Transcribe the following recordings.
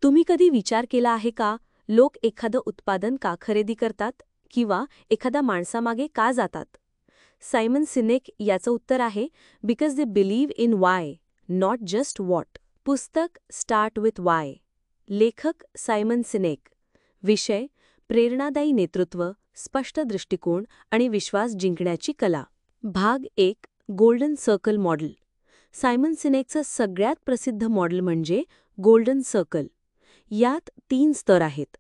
तुम्ही कधी विचार केला आहे का, लोक एखादं उत्पादन का खरेदी करतात किंवा एखाद्या माणसामागे का जातात? सायमन सिनेक याचं उत्तर आहे, because they believe in Y, not just what. पुस्तक स्टार्ट विथ वाय. लेखक सायमन सिनेक. विषय प्रेरणादायी नेतृत्व, स्पष्ट दृष्टिकोन आणि विश्वास जिंकण्याची कला. भाग 1. Golden circle model. सायमन सिनेकचं सगळ्यात प्रसिद्ध मॉडेल म्हणजे गोल्डन सर्कल. यात 3 स्तर आहेत.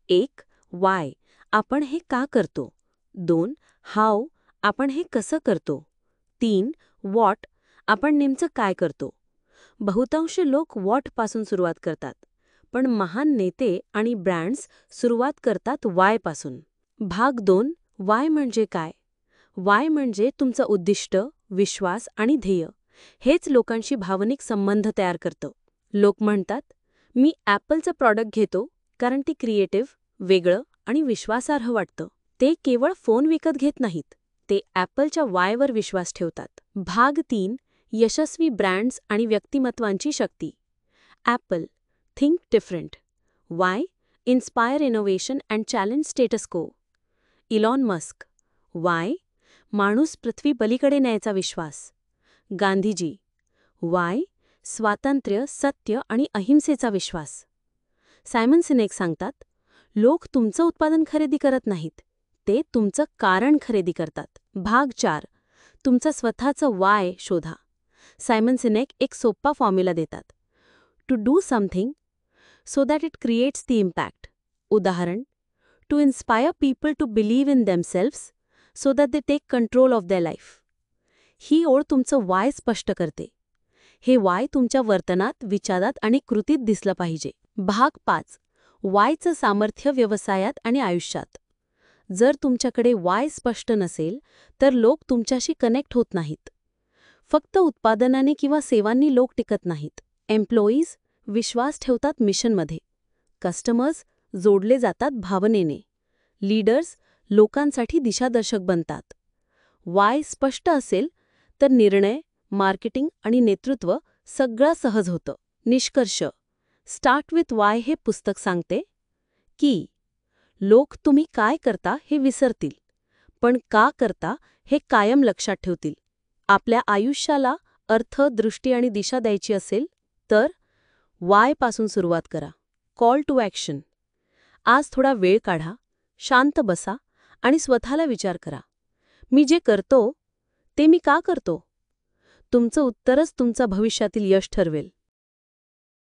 1. वाय, आपण हे का करतो. 2. हाव, आपण हे कसं करतो. 3. व्हॉट, आपण नेमकं काय करतो. बहुतांश लोक व्हॉटपासून सुरुवात करतात, पण महान नेते आणि ब्रँड्स सुरुवात करतात वायपासून. भाग 2. वाय म्हणजे काय. वाय म्हणजे तुमचं उद्दिष्ट, विश्वास आणि ध्येय. हेच लोकांशी भावनिक संबंध तयार करतं. लोक म्हणतात, मी ॲपलचं प्रॉडक्ट घेतो कारण ती क्रिएटिव्ह, वेगळं आणि विश्वासार्ह वाटतं. ते केवळ फोन विकत घेत नाहीत, ते ॲपलच्या वायवर विश्वास ठेवतात. भाग 3. यशस्वी ब्रँड्स आणि व्यक्तिमत्वांची शक्ती. Apple, think different. Why, inspire innovation and challenge status quo. Elon Musk. Why, माणूस पृथ्वी पलीकडे न्यायचा विश्वास. गांधीजी. वाय, स्वातंत्र्य, सत्य आणि अहिंसेचा विश्वास. सायमन सिनेक सांगतात, लोक तुमचं उत्पादन खरेदी करत नाहीत, ते तुमचं कारण खरेदी करतात. भाग 4. तुमचं स्वतःचं वाय शोधा. सायमन सिनेक एक सोप्पा फॉर्म्युला देतात. To do something so that it creates the impact. उदाहरण, to inspire people to believe in themselves so that they take control of their life. ही ओळ तुमचं वाय स्पष्ट करते. हे वाय तुमच्या वर्तनात, विचारात आणि कृतीत दिसलं पाहिजे. भाग 5. वायचं सामर्थ्य व्यवसायात आणि आयुष्यात. जर तुमच्याकडे वाय स्पष्ट नसेल, तर लोक तुमच्याशी कनेक्ट होत नाहीत. फक्त उत्पादनाने किंवा सेवांनी लोक टिकत नाहीत. एम्प्लॉईज विश्वास ठेवतात मिशनमध्ये. कस्टमर्स जोडले जातात भावनेने. लीडर्स लोकांसाठी दिशादर्शक बनतात. वाय स्पष्ट असेल तर निर्णय, मार्केटिंग आणि नेतृत्व सगळं सहज होतं. निष्कर्ष. स्टार्ट विथ वाय हे पुस्तक सांगते की लोक तुम्ही काय करता हे विसरतील, पण का करता हे कायम लक्षात ठेवतील. आपल्या आयुष्याला अर्थ, दृष्टी आणि दिशा द्यायची असेल तर वाय पासून सुरुवात करा. Call to action. आज थोडा वेळ काढा, शांत बसा आणि स्वतःला विचार करा, मी जे करतो ते मी का करतो. तुमचं उत्तरच तुमचा भविष्यातील यश ठरवेल.